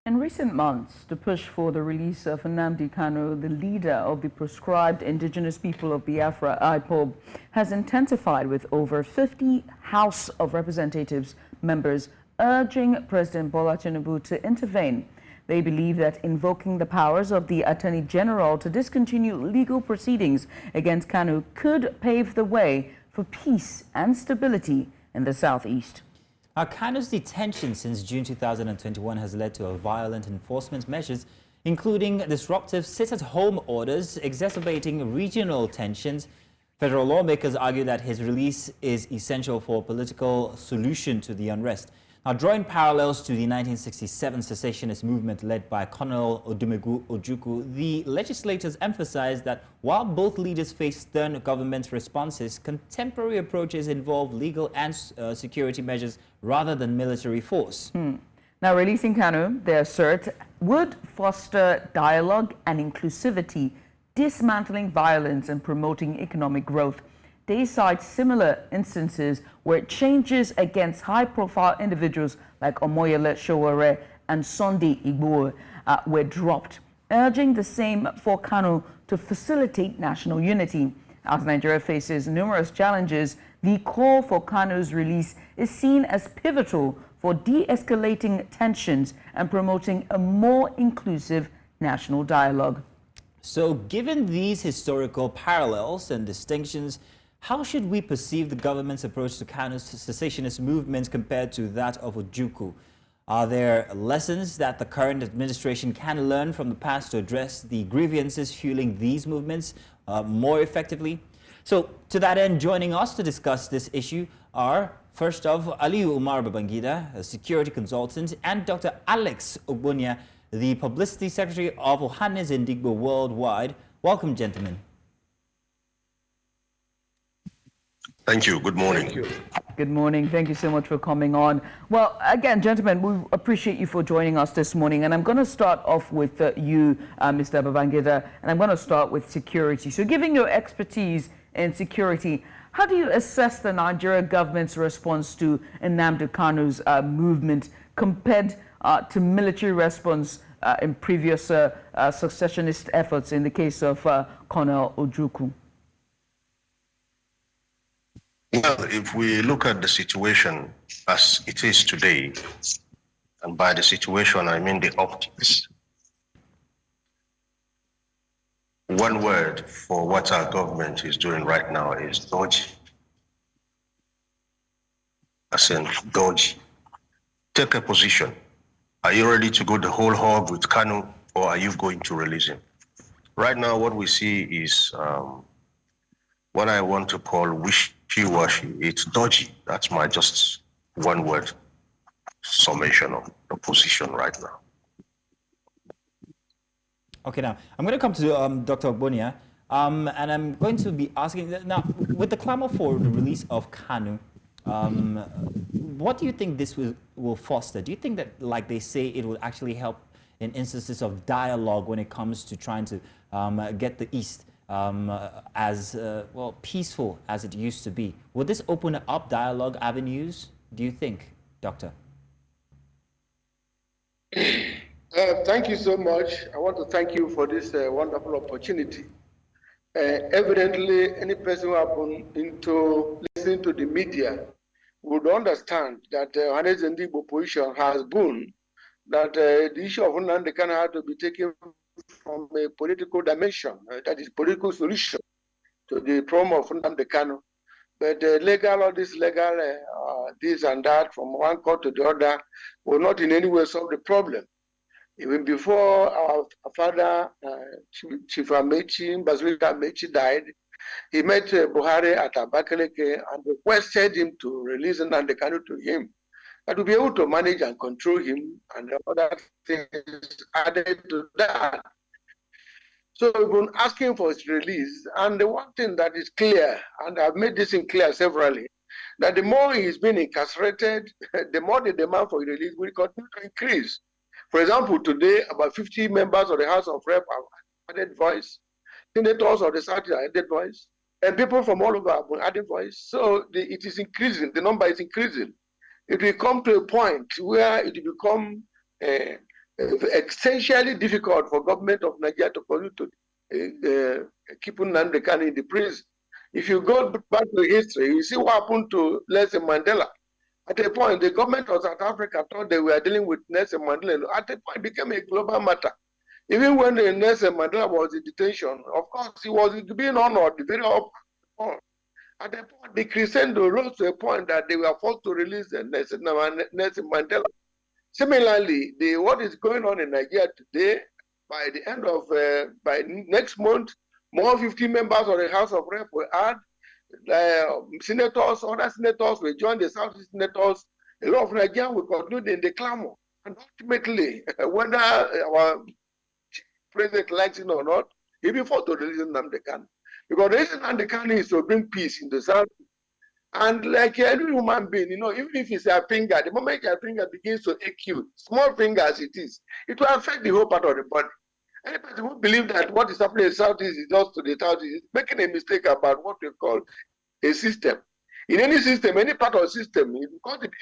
In recent months, the push for the release of Nnamdi Kanu, the leader of the proscribed Indigenous People of Biafra, IPOB, has intensified, with over 50 House of Representatives members urging President Bola Tinubu to intervene. They believe that invoking the powers of the Attorney General to discontinue legal proceedings against Kanu could pave the way for peace and stability in the southeast. Kanu's detention since June 2021 has led to violent enforcement measures, including disruptive sit-at-home orders, exacerbating regional tensions. Federal lawmakers argue that his release is essential for a political solution to the unrest. Now, drawing parallels to the 1967 secessionist movement led by Colonel Odumegwu Ojukwu, the legislators emphasized that while both leaders face stern government responses, contemporary approaches involve legal and security measures rather than military force. Now, releasing Kanu, they assert, would foster dialogue and inclusivity, dismantling violence and promoting economic growth. They cite similar instances where changes against high-profile individuals like Omoyele Sowore and Sunday Igboho were dropped, urging the same for Kanu to facilitate national unity. As Nigeria faces numerous challenges, the call for Kanu's release is seen as pivotal for de-escalating tensions and promoting a more inclusive national dialogue. So, given these historical parallels and distinctions, how should we perceive the government's approach to Kanu's secessionist movement compared to that of Ojukwu? Are there lessons that the current administration can learn from the past to address the grievances fueling these movements more effectively? So, to that end, joining us to discuss this issue are, first of, Umar Babangida, a security consultant, and Dr. Alex Ogbonnia, the Publicity Secretary of Ohaneze Ndigbo Worldwide. Welcome, gentlemen. Thank you. Good morning. Thank you. Good morning. Thank you so much for coming on. Well, again, gentlemen, we appreciate you for joining us this morning. And I'm going to start off with you, Mr. Babangida, and I'm going to start with security. So given your expertise in security, how do you assess the Nigeria government's response to Nnamdi Kanu's movement compared to military response in previous secessionist efforts in the case of Colonel Ojukwu? Well, if we look at the situation as it is today, and by the situation I mean the optics, one word for what our government is doing right now is dodgy. As in dodgy. Take a position. Are you ready to go the whole hog with Kanu, or are you going to release him? Right now, what we see is what I want to call wishy-washy. It's dodgy. That's my just one word summation of the position right now. Okay, now I'm going to come to Dr. Ogbonnia, and I'm going to be asking now, with the clamor for the release of Kanu, what do you think this will foster? Do you think that, like they say, it will actually help in instances of dialogue when it comes to trying to get the East as well peaceful as it used to be? Would this open up dialogue avenues, do you think, Doctor? Thank you so much. I want to thank you for this wonderful opportunity. Evidently, any person who has been into listening to the media would understand that Ohaneze Ndigbo position has been that the issue of Nnamdi Kanu had to be taken from a political dimension, that is political solution to the problem of Nnamdi Kanu. But legal, all this legal, this and that, from one court to the other, will not in any way solve the problem. Even before our father, Chief Amechi, Bazilika Amechi died, he met Buhari at Abakaleke and requested him to release Nnamdi Kanu to him, and to be able to manage and control him, and other things added to that. So we've been asking for his release, and the one thing that is clear, and I've made this in clear severally, that the more he's been incarcerated, the more the demand for his release will continue to increase. For example, today, about 50 members of the House of Rep have added voice, senators of the South have added voice, and people from all over have added voice. So it is increasing, the number is increasing. It will come to a point where it will become essentially difficult for government of Nigeria to continue to keep Nnamdi Kanu in the prison. If you go back to history, you see what happened to Nelson Mandela. At a point, the government of South Africa thought they were dealing with Nelson Mandela. At a point, it became a global matter. Even when Nelson Mandela was in detention, of course, he was being honored, very up. At a point, the crescendo rose to a point that they were forced to release Nelson Mandela. Similarly, what is going on in Nigeria today, by the end of, by next month, more 50 members of the House of Rep will add, senators, other senators will join the Southeast senators. A lot of Nigerians will conclude in the clamor. And ultimately, whether our president likes it or not, he will be forced to release Nnamdi Kanu. Because releasing Nnamdi Kanu is to bring peace in the South. And like every human being, even if it's a finger, the moment your finger begins to ache you, small finger as it is, it will affect the whole part of the body. Any person who believes that what is happening in the Southeast is just to the Southeast is making a mistake about what we call a system. In any system, any part of the system, the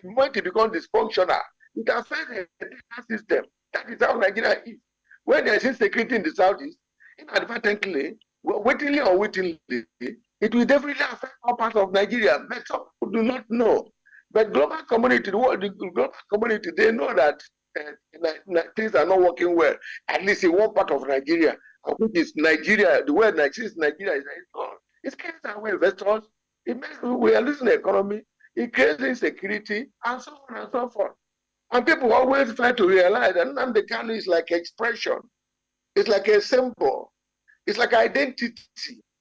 moment it becomes dysfunctional, it affects the entire system. That is how Nigeria is. When there is insecurity in the Southeast, inadvertently, wittingly or wittingly, it will definitely affect all parts of Nigeria. But some people do not know. But global community, the global community, they know that things are not working well, at least in one part of Nigeria, which is Nigeria. The word Nigeria is it creates our investors, we are losing the economy, it creates insecurity, and so on and so forth. And people always try to realize that Nnamdi Kanu is like expression, it's like a symbol, it's like identity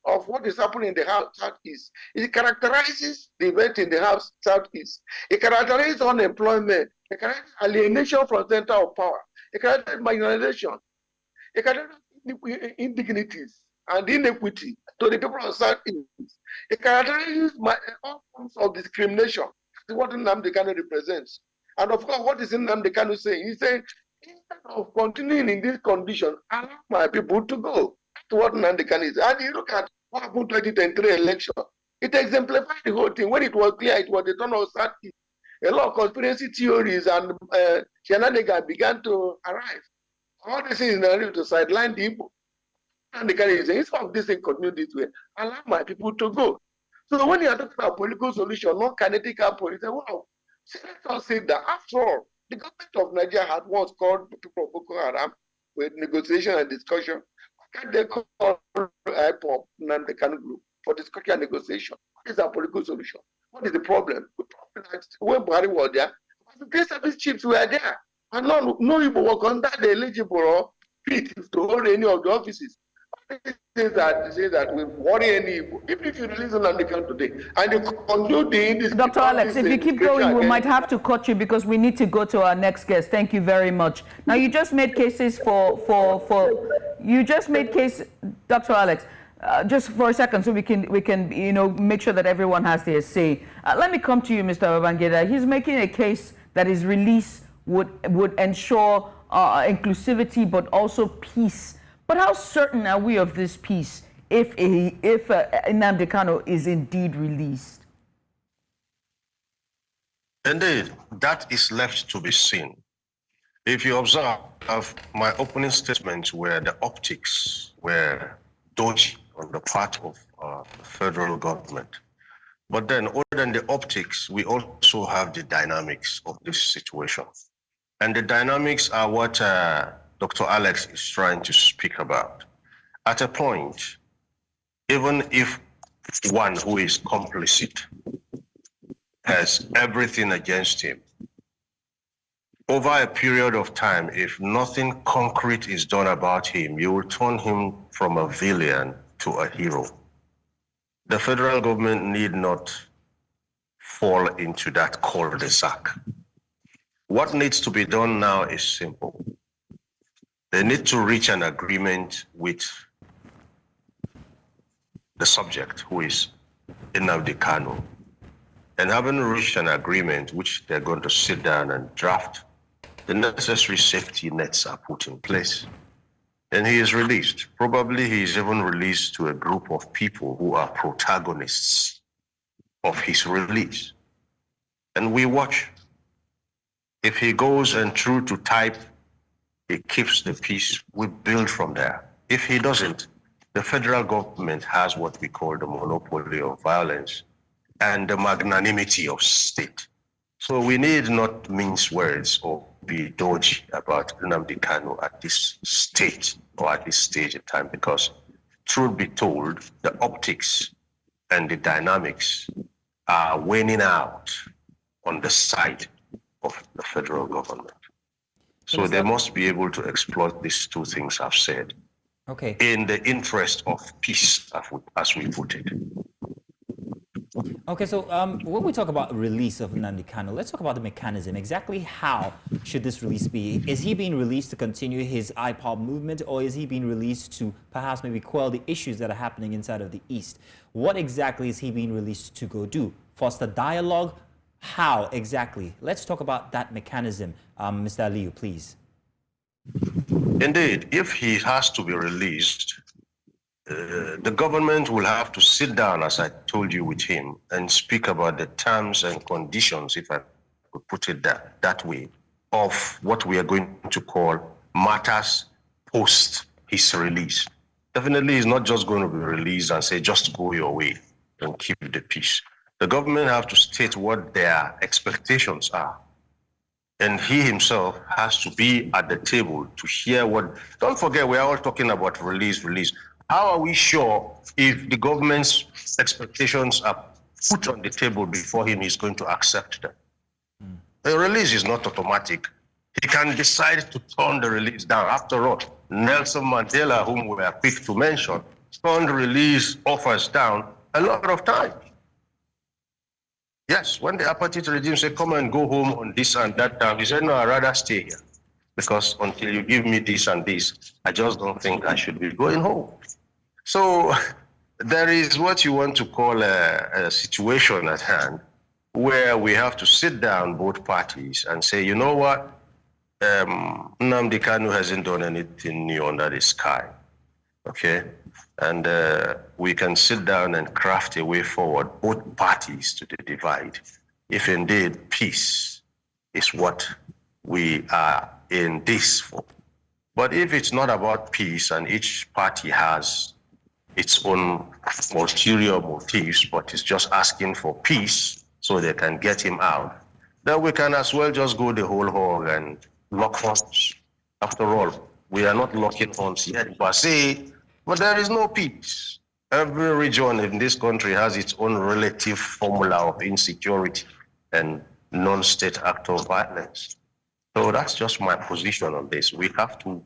of what is happening in the Southeast. It characterizes the event in the Southeast. It characterizes unemployment. It characterizes alienation from the center of power. It characterizes marginalization. It characterizes indignities and inequity to the people of Southeast. It characterizes all forms of discrimination. That's what Nnamdi Kanu represents. And of course, what is Nnamdi Kanu saying? He's saying, instead of continuing in this condition, allow my people to go. To what Nnamdi Kanu is. And you look at what happened 2023 election. It exemplified the whole thing. When it was clear, it was the turn of Southeast. A lot of conspiracy theories and shenanigans began to arrive. All this is in order to sideline the Igbo. And the Kanu is saying, instead of this thing continue this way, allow my people to go. So when you are talking about political solution, not kinetic policy, wow, let us say that after all, the government of Nigeria had once called people of Boko Haram with negotiation and discussion. Can they call IPOB Nnamdi Kanu group for discussion and negotiation? What is our political solution? What is the problem? The problem is when Buhari was there, the service chiefs were there. And no people were considered eligible or fit to hold any of the offices. Say that we worry any Igbo. Even if you release Nnamdi Kanu today, and you conclude the Dr. Alex, if you keep going, we might have to cut you because we need to go to our next guest. Thank you very much. Now, you just made cases Dr. Alex, just for a second, so we can make sure that everyone has their say. Let me come to you, Mr. Babangida. He's making a case that his release would ensure inclusivity, but also peace. But how certain are we of this peace if Nnamdi Kanu is indeed released? Indeed, that is left to be seen. If you observe, my opening statements where the optics were dodgy on the part of the federal government. But then, other than the optics, we also have the dynamics of this situation. And the dynamics are what Dr. Alex is trying to speak about. At a point, even if one who is complicit has everything against him, over a period of time, if nothing concrete is done about him, you will turn him from a villain to a hero. The federal government need not fall into that cul-de-sac. What needs to be done now is simple. They need to reach an agreement with the subject, who is Nnamdi Kanu. And having reached an agreement, which they're going to sit down and draft, the necessary safety nets are put in place. And he is released. Probably he is even released to a group of people who are protagonists of his release. And we watch. If he goes and through to type he keeps the peace, we build from there. If he doesn't, the federal government has what we call the monopoly of violence and the magnanimity of state. So we need not mince words or be dodgy about Nnamdi Kanu at this stage or at this stage of time, because truth be told, the optics and the dynamics are winning out on the side of the federal government. So they must be able to exploit these two things I've said, okay, in the interest of peace, as we put it. Okay, so when we talk about release of Nnamdi Kanu, let's talk about the mechanism. Exactly how should this release be? Is he being released to continue his IPOB movement, or is he being released to perhaps maybe quell the issues that are happening inside of the East? What exactly is he being released to go do? Foster dialogue? How exactly? Let's talk about that mechanism. Mr. Aliyu, please. Indeed, if he has to be released, the government will have to sit down, as I told you, with him and speak about the terms and conditions, if I could put it that way, of what we are going to call matters post his release. Definitely, he's not just going to be released and say, just go your way and keep the peace. The government have to state what their expectations are. And he himself has to be at the table to hear what, don't forget, we're all talking about release. How are we sure if the government's expectations are put on the table before him, he's going to accept them? The release is not automatic. He can decide to turn the release down. After all, Nelson Mandela, whom we are quick to mention, turned release offers down a lot of times. Yes, when the apartheid regime said, come and go home on this and that time, he said, no, I'd rather stay here, because until you give me this and this, I just don't think I should be going home. So there is what you want to call a situation at hand where we have to sit down, both parties, and say, you know what, Nnamdi Kanu hasn't done anything new under the sky, okay? And we can sit down and craft a way forward, both parties, to the divide, if indeed peace is what we are in this for. But if it's not about peace and each party has its own ulterior motives, but is just asking for peace so they can get him out, then we can as well just go the whole hog and lock horns. After all, we are not locking horns yet per se, but there is no peace. Every region in this country has its own relative formula of insecurity and non-state act of violence. So that's just my position on this. We have to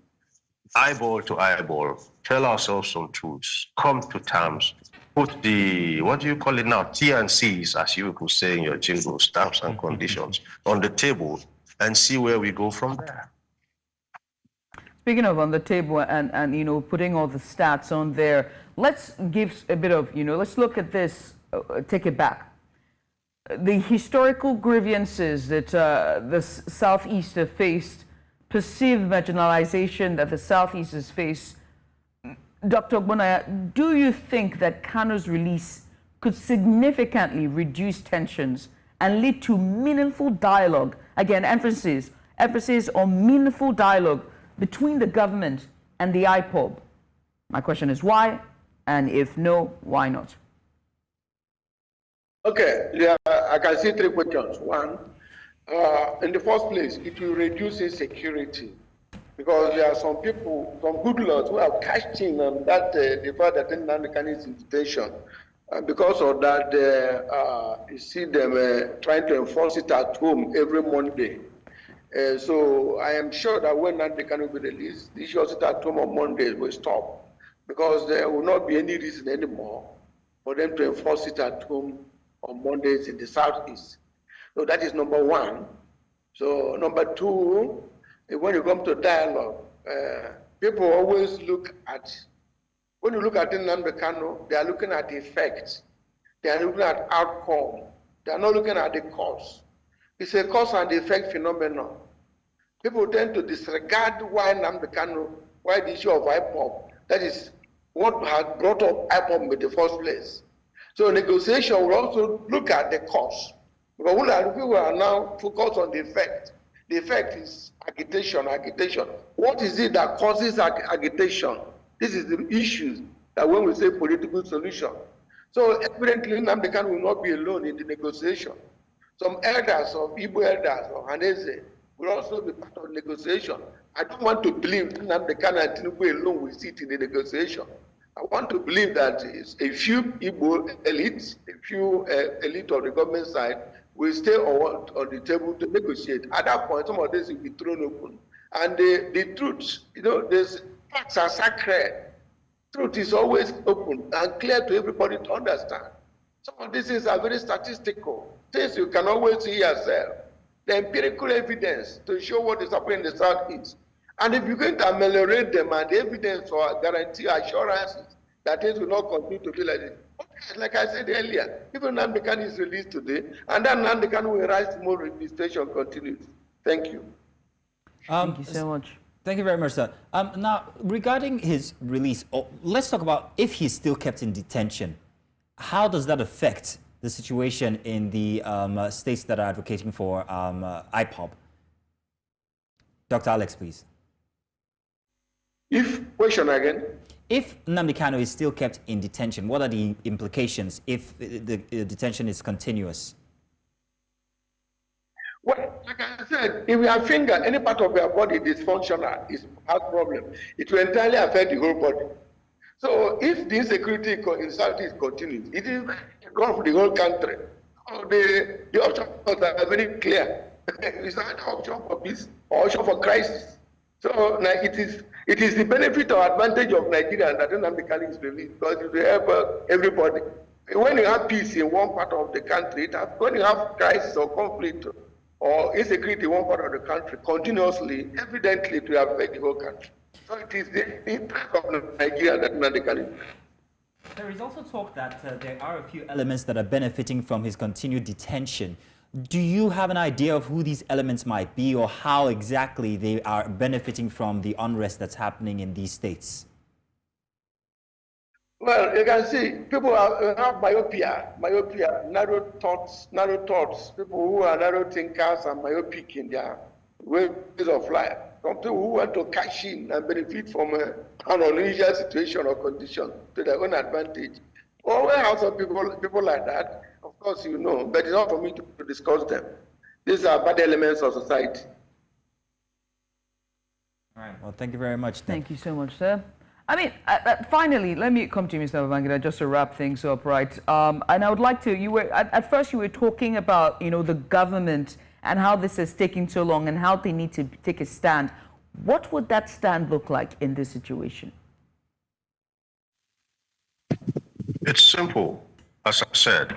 eyeball to eyeball, tell ourselves some truths, come to terms, put the, what do you call it now, T&Cs, as you could say in your jingle, terms and conditions, on the table, and see where we go from there. Speaking of on the table and you know, putting all the stats on there, let's give a bit of, you know, let's look at this, take it back. The historical grievances that the Southeast have faced, perceived marginalization that the Southeast has faced. Dr. Ogbonnia, do you think that Kanu's release could significantly reduce tensions and lead to meaningful dialogue? Again, emphasis on meaningful dialogue between the government and the IPOB. My question is why, and if no, why not? Okay, yeah, I can see three questions. One, in the first place, it will reduce insecurity, because there are some people, some good lords, who have cashed in on that, the fact that Nnamdi Kanu is in detention. And because of that, you see them trying to enforce it at home every Monday. So I am sure that when Nnamdi Kanu will be released, the issue of it at home on Mondays will stop, because there will not be any reason anymore for them to enforce it at home on Mondays in the Southeast. So that is number one. So number two, when you come to dialogue, people always look at, when you look at Nnamdi Kanu, they are looking at the effects. They are looking at outcome. They are not looking at the cause. It's a cause and effect phenomenon. People tend to disregard why Nnamdi Kanu, why the issue of IPOB, that is what has brought up IPOB in the first place. So negotiation will also look at the cause. Because people are now focused on the effect. The effect is agitation, agitation. What is it that causes agitation? This is the issues that when we say political solution. So evidently, Nnamdi Kanu will not be alone in the negotiation. Some elders of Igbo elders of Ohaneze will also be part of the negotiation. I don't want to believe Nnamdi Kanu and Tinubu alone will sit in the negotiation. I want to believe that a few Igbo elites, a few elite of the government side will stay on the table to negotiate. At that point, some of this will be thrown open. And the truth, there's facts are sacred. Truth is always open and clear to everybody to understand. Some of these things are very statistical. Things you can always see yourself. The empirical evidence to show what is happening in the Southeast. And if you're going to ameliorate them and the evidence or guarantee assurances that things will not continue to be like this. Like I said earlier, even Nnamdi Kanu is released today, and then Nnamdi Kanu will rise tomorrow if the station continues. Thank you. Thank you so much. Thank you very much, sir. Now, regarding his release, let's talk about if he's still kept in detention. How does that affect the situation in the states that are advocating for IPOB? Dr. Alex, please. Question again. If Nnamdi Kanu is still kept in detention, what are the implications if the detention is continuous? Well, like I said, if your finger, any part of your body dysfunctional, has problem, it will entirely affect the whole body. So if the insecurity in Southeast continues, it is gone for the whole country. The options are very clear. It's not an option for peace or option for crisis. So now it is the benefit or advantage of Nigeria that Nnamdi Kanu is released because it will help everybody. When you have peace in one part of the country, when you have crisis or conflict or insecurity in one part of the country continuously, evidently it will affect the whole country. So it is the interest of Nigeria that Nnamdi Kanu. There is also talk that there are a few elements that are benefiting from his continued detention. Do you have an idea of who these elements might be or how exactly they are benefiting from the unrest that's happening in these states? Well, you can see people have myopia, narrow thoughts, people who are narrow thinkers and myopic in their ways of life. Some people who want to cash in and benefit from an unusual situation or condition to their own advantage. Well, we have some people like that. Of course, you know, but it's not for me to discuss them. These are bad elements of society. All right. Well, thank you very much. Thank you so much, sir. I mean, finally, let me come to you, Mr. Babangida, just to wrap things up, right? And I would like to, at first you were talking about, the government and how this is taking so long and how they need to take a stand. What would that stand look like in this situation? It's simple. As I said,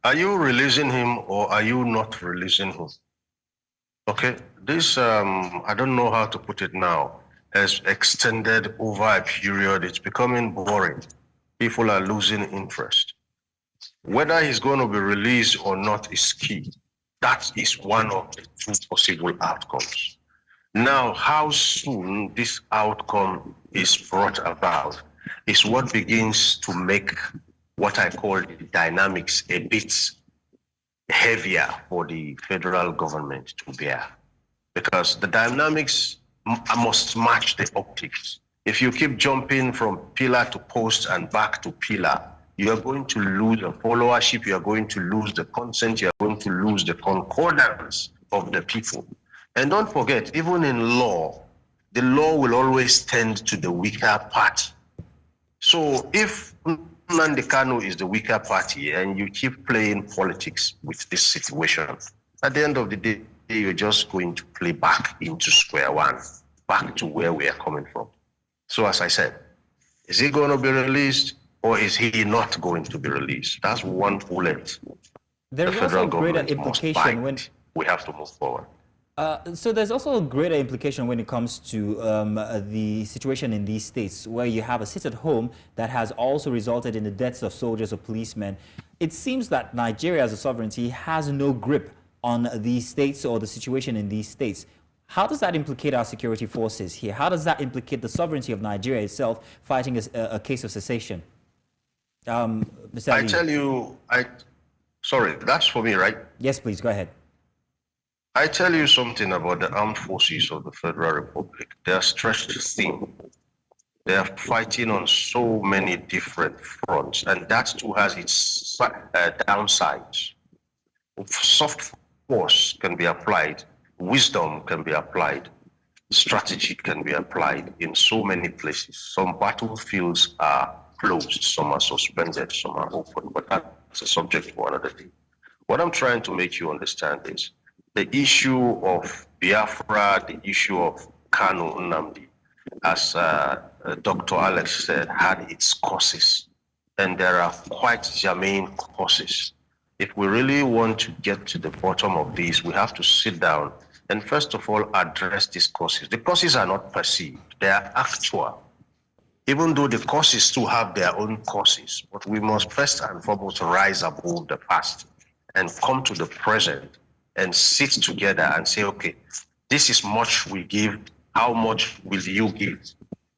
are you releasing him or are you not releasing him? Okay, this, I don't know how to put it now, has extended over a period. It's becoming boring. People are losing interest. Whether he's going to be released or not is key. That is one of the two possible outcomes. Now, how soon this outcome is brought about is what begins to make what I call the dynamics a bit heavier for the federal government to bear. Because the dynamics must match the optics. If you keep jumping from pillar to post and back to pillar, you are going to lose the followership, you are going to lose the consent, you are going to lose the concordance of the people. And don't forget, even in law, the law will always tend to the weaker party. So if Nnamdi Kanu is the weaker party and you keep playing politics with this situation, at the end of the day, you're just going to play back into square one, back to where we are coming from. So as I said, is he going to be released or is he not going to be released? That's one bullet. There's also a greater implication when we have to move forward. So there's also a greater implication when it comes to the situation in these states where you have a sit-at-home that has also resulted in the deaths of soldiers or policemen. It seems that Nigeria as a sovereignty has no grip on these states or the situation in these states. How does that implicate our security forces here? How does that implicate the sovereignty of Nigeria itself fighting a case of secession? Mr. I tell you, sorry, that's for me, right? Yes, please, go ahead. I tell you something about the armed forces of the Federal Republic. They are stretched thin. They are fighting on so many different fronts, and that too has its downsides. Soft force can be applied, wisdom can be applied, strategy can be applied in so many places. Some battlefields are closed, some are suspended, some are open, but that's a subject for another day. What I'm trying to make you understand is the issue of Biafra, the issue of Kanu Nnamdi, as Dr. Alex said, had its causes. And there are quite germane causes. If we really want to get to the bottom of this, we have to sit down and first of all address these causes. The causes are not perceived, they are actual. Even though the causes too have their own causes, but we must first and foremost rise above the past and come to the present and sit together and say, okay, this is much we give, how much will you give?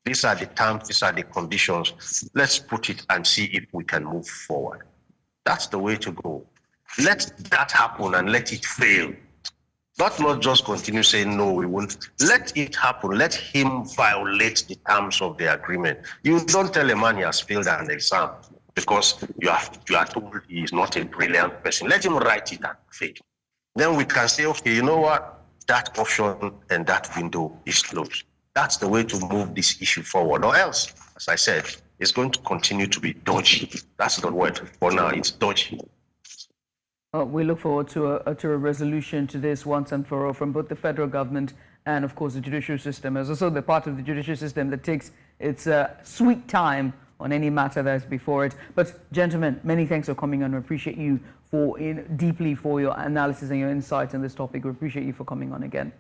These are the terms, these are the conditions. Let's put it and see if we can move forward. That's the way to go. Let that happen and let it fail. Not just continue saying, no, we won't. Let it happen. Let him violate the terms of the agreement. You don't tell a man he has failed an exam because you are told he is not a brilliant person. Let him write it and fail. Then we can say, okay, you know what? That option and that window is closed. That's the way to move this issue forward. Or else, as I said, it's going to continue to be dodgy. That's the word. For now, it's dodgy. We look forward to a resolution to this once and for all from both the federal government and, of course, the judicial system. As also the part of the judicial system that takes its sweet time on any matter that is before it. But, gentlemen, many thanks for coming on. We appreciate you deeply for your analysis and your insight on this topic. We appreciate you for coming on again.